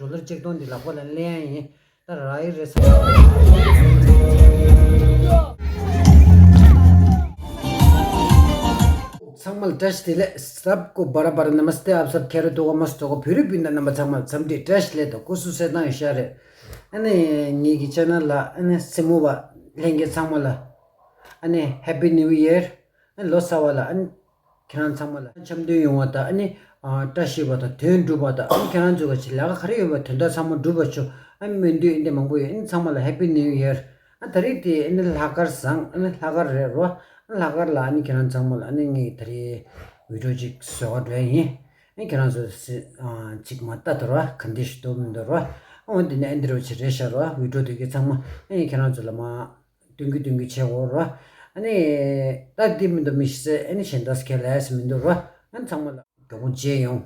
dollar check don dila ko le ai ta rai res Samal test ले सबको बड़ा-बड़ा नमस्ते आप सब खैर तो मस्त हो फिर भी नंबर samal समझे टेस्ट ले तो कुछ से ना इशारे अने नी की चैनल ला अने सेमुबा लेंगे सामला अने हैप्पी न्यू ईयर अने लोसा वाला अने किरान सामला चमदे योता अने टशी बता टेन डू बता अने किरान जो चिल्ला खरे बता ठंडा साम डू बचो अने मेंदु इंदे मंगो इन सामला हैप्पी न्यू ईयर अतरी ती इन लाकर संग अने लाकर रे रो lagar la ani kiran changmol ani ngi thari video jik shot ve hi ani kiran so chik matta torwa khandish to mindorwa on din endro chiresha ro video de ge changma ani kiran so lama dungi che gorwa ani ta dim do mise ani shendas kelas mindorwa an changmol go je yong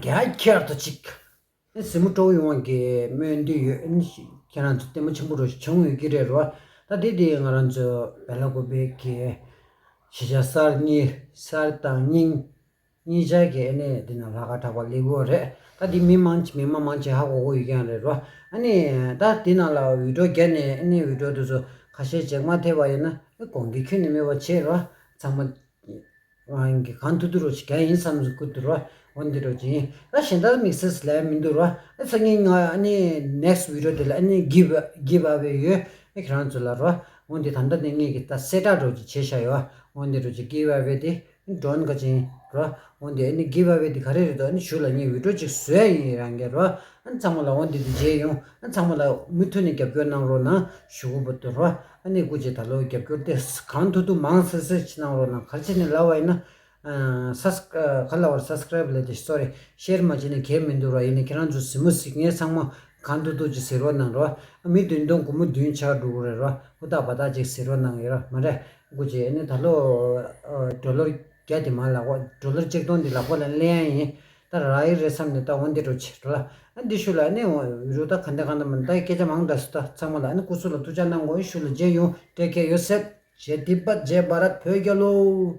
게 키어도 직 스무토 용게 면디 걔는 때문에 전부로 정의 기래로 다 디디 ngaran 저 벨라고 베게 시자살니 살당닝 니자게 네 되나 라가타고 리고레 다디 미만치 하고 오이게래로 아니 다 디나라 위도 게네 아니 위도도 저 가시 정마테바이나 공기 큐님에 와체로 정말 왕기 간투드로 시켜 인삼 그들어 원디로지 나 신다 믹스 슬램 민도로 생긴 아니 넥스트 비디오들 아니 give away 그런 줄로 원디 단다 내기겠다 세다로지 제셔요 원디로지 give away 돈 가지 그 원디 아니 give away 가래도 아니 슐라니 비디오지 쇠이란 게로 안 참말라 원디도 제용 안 참말라 무토니까 변나로나 슈고부터로 아니 굳이 달로 겹겹데 간투도 망스스 지나로나 같이 나와 있는 subscribe le story share majine game indura ine kiran ju simus nge sangma kandu ji sero nang ro mi dun dong kum dun cha du ro uda bada ji sero nang ro mare guji ene thalo dollar kya di mala go dollar check don di la ko le yi ta rai re sam ne ta on de ro chi ro andi shula ne ro ta khanda khanda man ta ke ja mang da sta changma la ne kusul tu jan nang go shula je yo take yourself je tibat je barat phe gelo